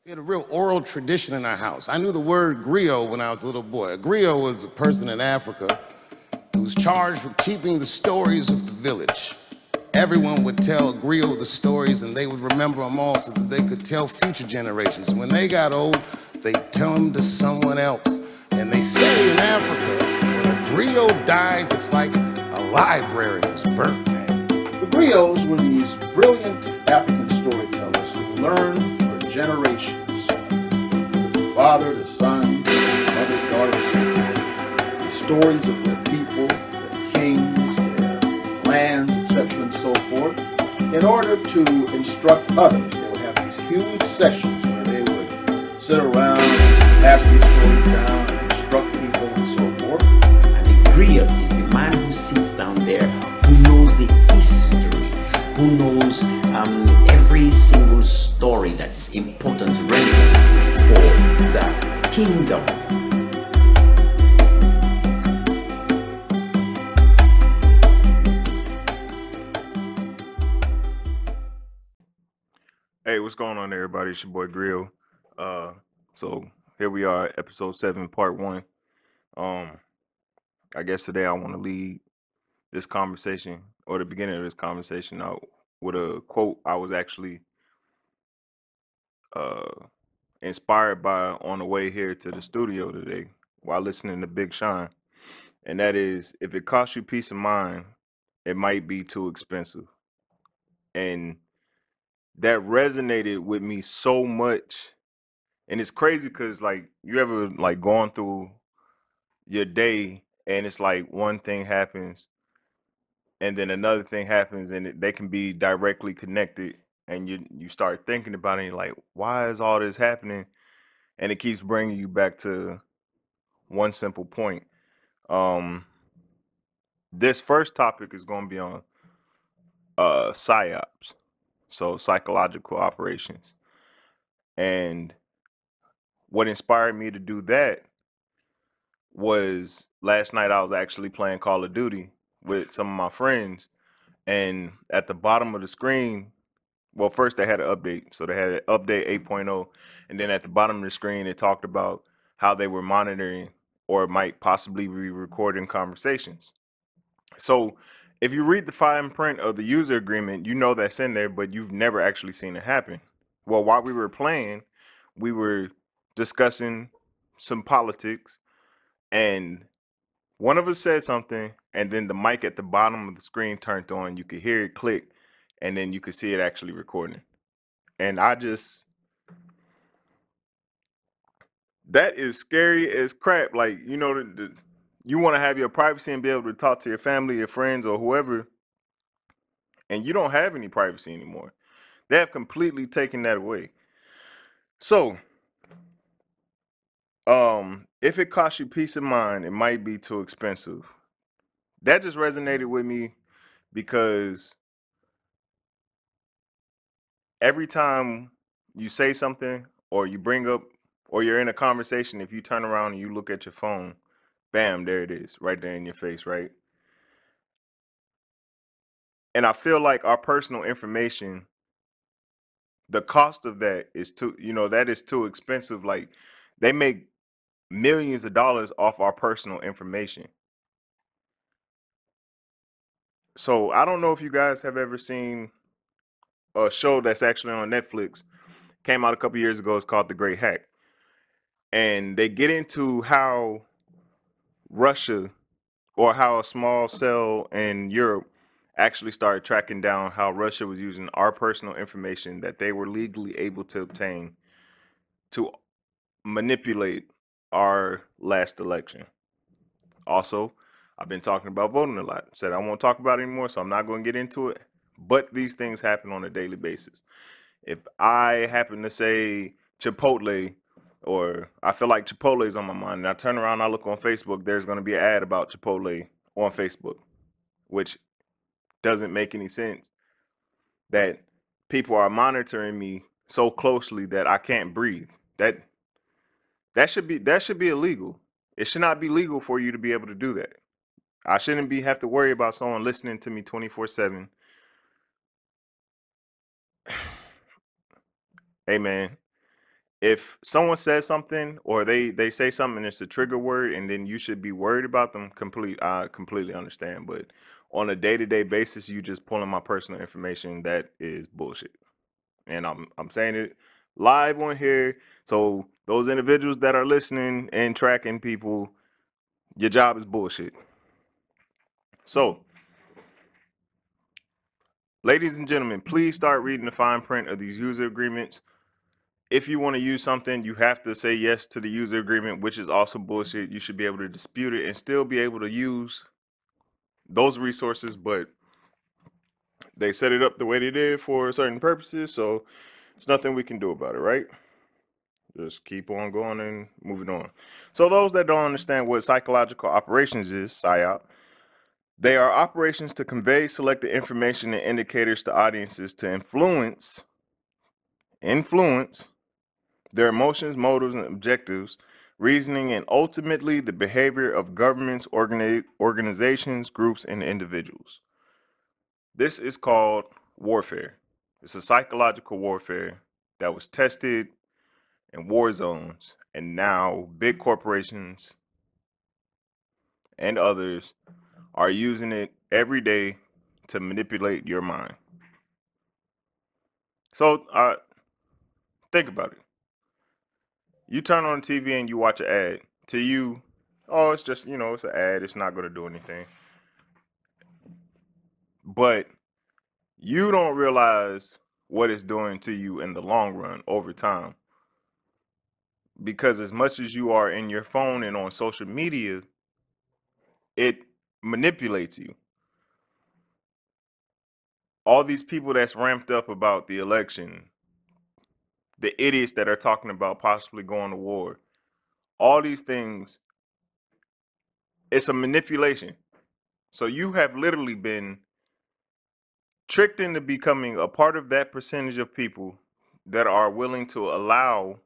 We had a real oral tradition in our house. I knew the word griot when I was a little boy. A griot was a person in Africa who was charged with keeping the stories of the village. Everyone would tell a griot the stories and they would remember them all so that they could tell future generations. And when they got old, they'd tell them to someone else. And they say in Africa, when a griot dies, it's like a library was burnt, man. The griots were these brilliant African storytellers who learned for generations, the father, the son, mother, daughter, so forth, the stories of their people, their kings, their lands, etc., and so forth. In order to instruct others, they would have these huge sessions where they would sit around and pass these stories down and instruct people and so forth. And the griot is the man who sits down there, who knows the history, who knows every single story that is important, relevant for that kingdom. Hey, what's going on, everybody? It's your boy Griot. So here we are, episode 7, part 1. I guess today I want to lead this conversation, or the beginning of this conversation, out with a quote I was actually inspired by on the way here to the studio today while listening to Big Sean. And that is, if it costs you peace of mind, it might be too expensive. And that resonated with me so much. And it's crazy because, like, you ever like going through your day and it's like one thing happens and then another thing happens and they can be directly connected, and you start thinking about it and you're like, why is all this happening? And it keeps bringing you back to one simple point. This first topic is going to be on psyops, so psychological operations. And what inspired me to do that was last night I was actually playing Call of Duty with some of my friends, and at the bottom of the screen, well, first they had an update. So they had an update 8.0, and then at the bottom of the screen it talked about how they were monitoring or might possibly be recording conversations. So if you read the fine print of the user agreement, you know that's in there, but you've never actually seen it happen. Well, while we were playing, we were discussing some politics, and one of us said something, and then the mic at the bottom of the screen turned on. You could hear it click, and then you could see it actually recording. And that is scary as crap. Like, you know, you want to have your privacy and be able to talk to your family, your friends, or whoever, and you don't have any privacy anymore. They have completely taken that away. So, if it costs you peace of mind, it might be too expensive. That just resonated with me because every time you say something or you bring up or you're in a conversation, if you turn around and you look at your phone, bam, there it is, right there in your face, right? And I feel like our personal information, the cost of that is that is too expensive. Like, they make millions of dollars off our personal information. So I don't know if you guys have ever seen a show that's actually on Netflix. Came out a couple years ago. It's called The Great Hack. And they get into how Russia, or how a small cell in Europe actually started tracking down how Russia was using our personal information that they were legally able to obtain to manipulate our last election. Also, I've been talking about voting a lot. Said I won't talk about it anymore, so I'm not going to get into it. But these things happen on a daily basis. If I happen to say Chipotle, or I feel like Chipotle is on my mind, and I turn around and I look on Facebook, there's going to be an ad about Chipotle on Facebook, which doesn't make any sense. That people are monitoring me so closely that I can't breathe. That should be illegal. It should not be legal for you to be able to do that. I shouldn't have to worry about someone listening to me 24/7. Hey man, if someone says something or they say something and it's a trigger word and then you should be worried about them, I completely understand. But on a day-to-day basis, you just pulling my personal information, that is bullshit. And I'm saying it live on here. So those individuals that are listening and tracking people, your job is bullshit. So, ladies and gentlemen, please start reading the fine print of these user agreements. If you want to use something, you have to say yes to the user agreement, which is also bullshit. You should be able to dispute it and still be able to use those resources, but they set it up the way they did for certain purposes, so there's nothing we can do about it, right? Just keep on going and moving on. So those that don't understand what psychological operations is, PSYOP, they are operations to convey selected information and indicators to audiences to influence their emotions, motives, and objectives, reasoning, and ultimately the behavior of governments, organizations, groups, and individuals. This is called warfare. It's a psychological warfare that was tested in war zones, and now big corporations and others are using it every day to manipulate your mind. So think about it. You turn on the TV and you watch an ad. To you, oh, it's just, it's an ad. It's not going to do anything. But you don't realize what it's doing to you in the long run over time. Because as much as you are in your phone and on social media, it manipulates you. All these people that's ramped up about the election, the idiots that are talking about possibly going to war, all these things, it's a manipulation. So you have literally been tricked into becoming a part of that percentage of people that are willing to allow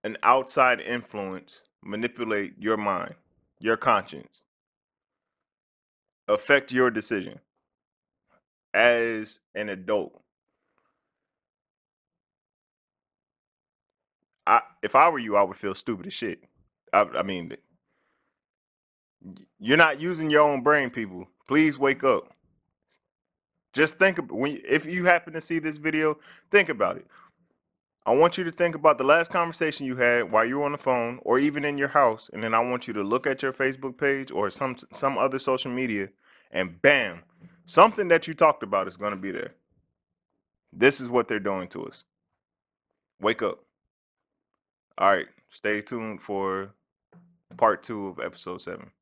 an outside influence manipulate your mind, your conscience, affect your decision as an adult. If I were you, I would feel stupid as shit. I mean, you're not using your own brain, people. Please wake up. Just think if you happen to see this video, think about it. I want you to think about the last conversation you had while you were on the phone or even in your house, and then I want you to look at your Facebook page or some other social media, and bam, something that you talked about is going to be there. This is what they're doing to us. Wake up. All right, stay tuned for part 2 of episode 7.